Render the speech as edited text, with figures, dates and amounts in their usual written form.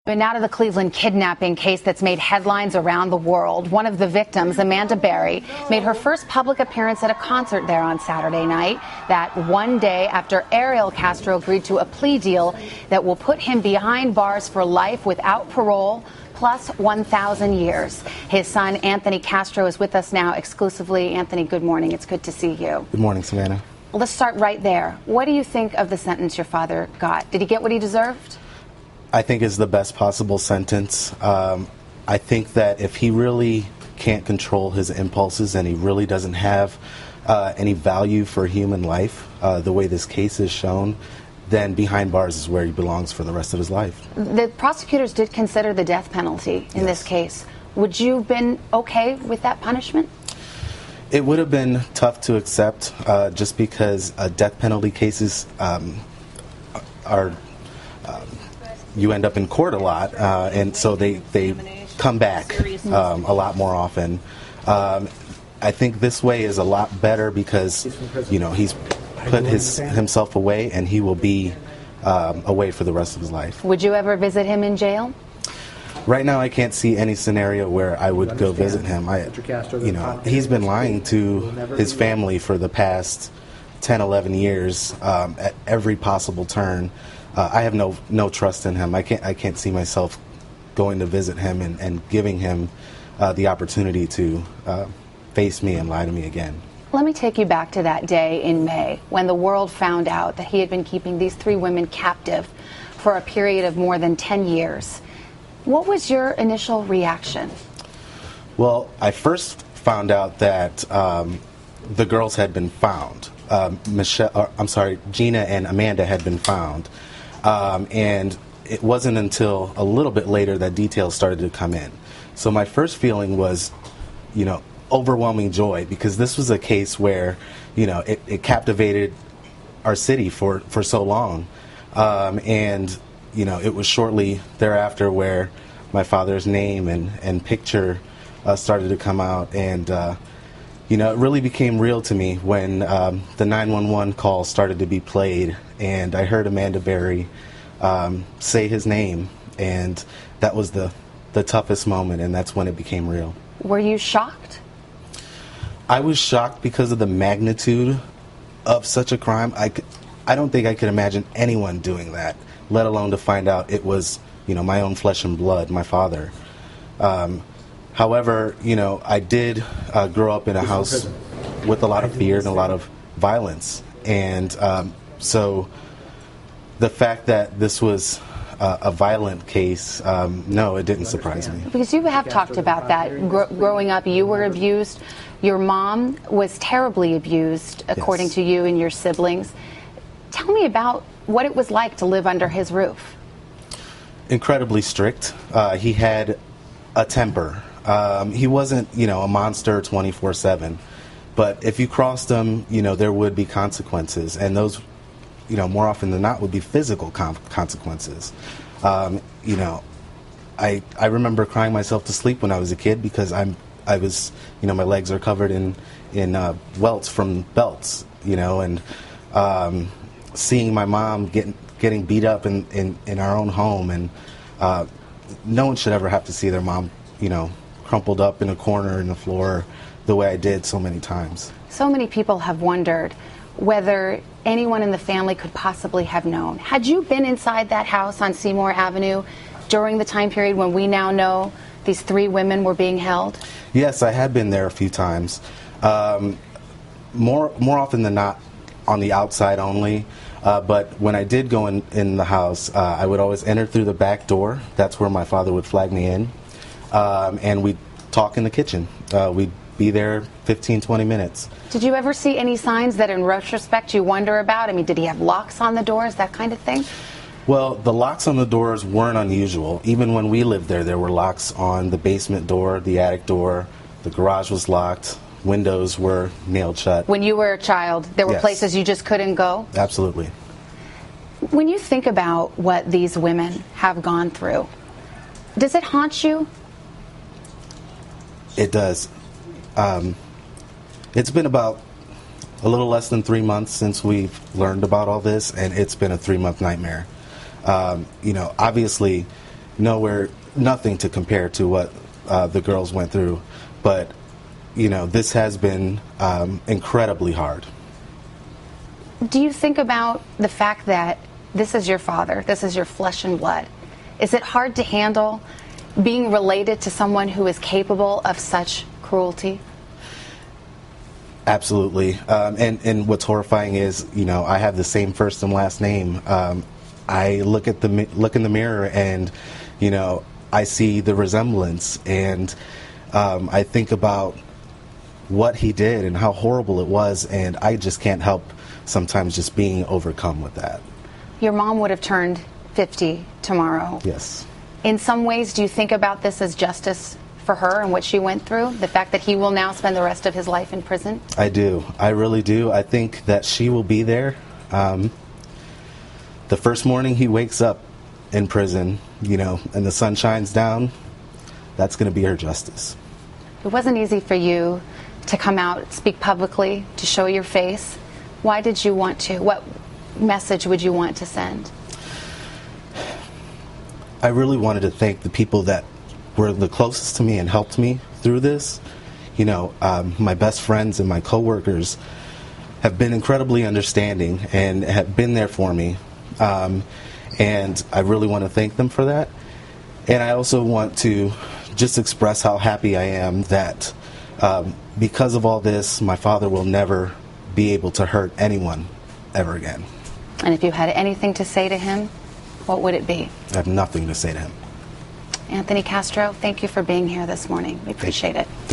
But now to the Cleveland kidnapping case that's made headlines around the world. One of the victims, Amanda Berry, made her first public appearance at a concert there on Saturday night. That one day after Ariel Castro agreed to a plea deal that will put him behind bars for life without parole, plus 1,000 years. His son, Anthony Castro, is with us now exclusively. Anthony, good morning. It's good to see you. Good morning, Savannah. Let's start right there. What do you think of the sentence your father got? Did he get what he deserved? I think it's the best possible sentence. I think that if he really can't control his impulses and he really doesn't have any value for human life, the way this case is shown, then behind bars is where he belongs for the rest of his life. The prosecutors did consider the death penalty in this case. Would you have been okay with that punishment? It would have been tough to accept just because death penalty cases are you end up in court a lot, and so they come back a lot more often. I think this way is a lot better because, you know, he's put himself away and he will be away for the rest of his life. Would you ever visit him in jail? Right now, I can't see any scenario where I would go visit him. He's been lying to his family for the past 10, 11 years at every possible turn. I have no trust in him. I can't see myself going to visit him and giving him the opportunity to face me and lie to me again. Let me take you back to that day in May when the world found out that he had been keeping these three women captive for a period of more than 10 years. What was your initial reaction? Well, I first found out that the girls had been found. Gina and Amanda had been found. And it wasn't until a little bit later that details started to come in. So my first feeling was, overwhelming joy, because this was a case where, it captivated our city for so long. And it was shortly thereafter where my father's name and picture started to come out. And, it really became real to me when the 911 call started to be played, and I heard Amanda Berry say his name, and that was the toughest moment, and that's when it became real. Were you shocked? I was shocked because of the magnitude of such a crime. I don't think I could imagine anyone doing that, let alone to find out it was, my own flesh and blood, my father. However, I did grow up in a house with a lot of fear and a lot of violence. And so the fact that this was a violent case, no, it didn't surprise me. Because you have talked about that. Growing up, you were abused. Your mom was terribly abused, according to you and your siblings. Tell me about what it was like to live under his roof. Incredibly strict. He had a temper. He wasn't, a monster 24/7. But if you crossed him, there would be consequences. And those, more often than not, would be physical consequences. I remember crying myself to sleep when I was a kid because I was, my legs are covered in welts from belts, and seeing my mom getting beat up in our own home, and no one should ever have to see their mom, crumpled up in a corner in the floor the way I did so many times. So many people have wondered whether anyone in the family could possibly have known. Had you been inside that house on Seymour Avenue during the time period when we now know these three women were being held? Yes, I had been there a few times. More often than not on the outside only. But when I did go in the house, I would always enter through the back door. That's where my father would flag me in. And we'd talk in the kitchen. We'd be there 15, 20 minutes. Did you ever see any signs that in retrospect you wonder about? I mean, did he have locks on the doors, that kind of thing? Well, the locks on the doors weren't unusual. Even when we lived there were locks on the basement door, the attic door, the garage was locked, windows were nailed shut. When you were a child, there were places you just couldn't go? Absolutely. When you think about what these women have gone through, does it haunt you? It does. It's been about a little less than 3 months since we've learned about all this, and it's been a 3-month nightmare. Obviously, nothing to compare to what the girls went through. But, you know, this has been incredibly hard. Do you think about the fact that this is your father, this is your flesh and blood? Is it hard to handle being related to someone who is capable of such cruelty? Absolutely. And what's horrifying is, you know, I have the same first and last name. I look in the mirror and, you know, I see the resemblance, and I think about what he did and how horrible it was, and I just can't help sometimes just being overcome with that. Your mom would have turned 50 tomorrow. Yes. In some ways, do you think about this as justice for her and what she went through? The fact that he will now spend the rest of his life in prison? I do. I really do. I think that she will be there. The first morning he wakes up in prison, you know, and the sun shines down, that's going to be her justice. It wasn't easy for you to come out, speak publicly, to show your face. Why did you want to? What message would you want to send? I really wanted to thank the people that were the closest to me and helped me through this. You know, my best friends and my coworkers have been incredibly understanding and have been there for me. And I really want to thank them for that. And I also want to just express how happy I am that because of all this, my father will never be able to hurt anyone ever again. And if you had anything to say to him, what would it be? I have nothing to say to him. Anthony Castro, thank you for being here this morning. We appreciate it. Thank you.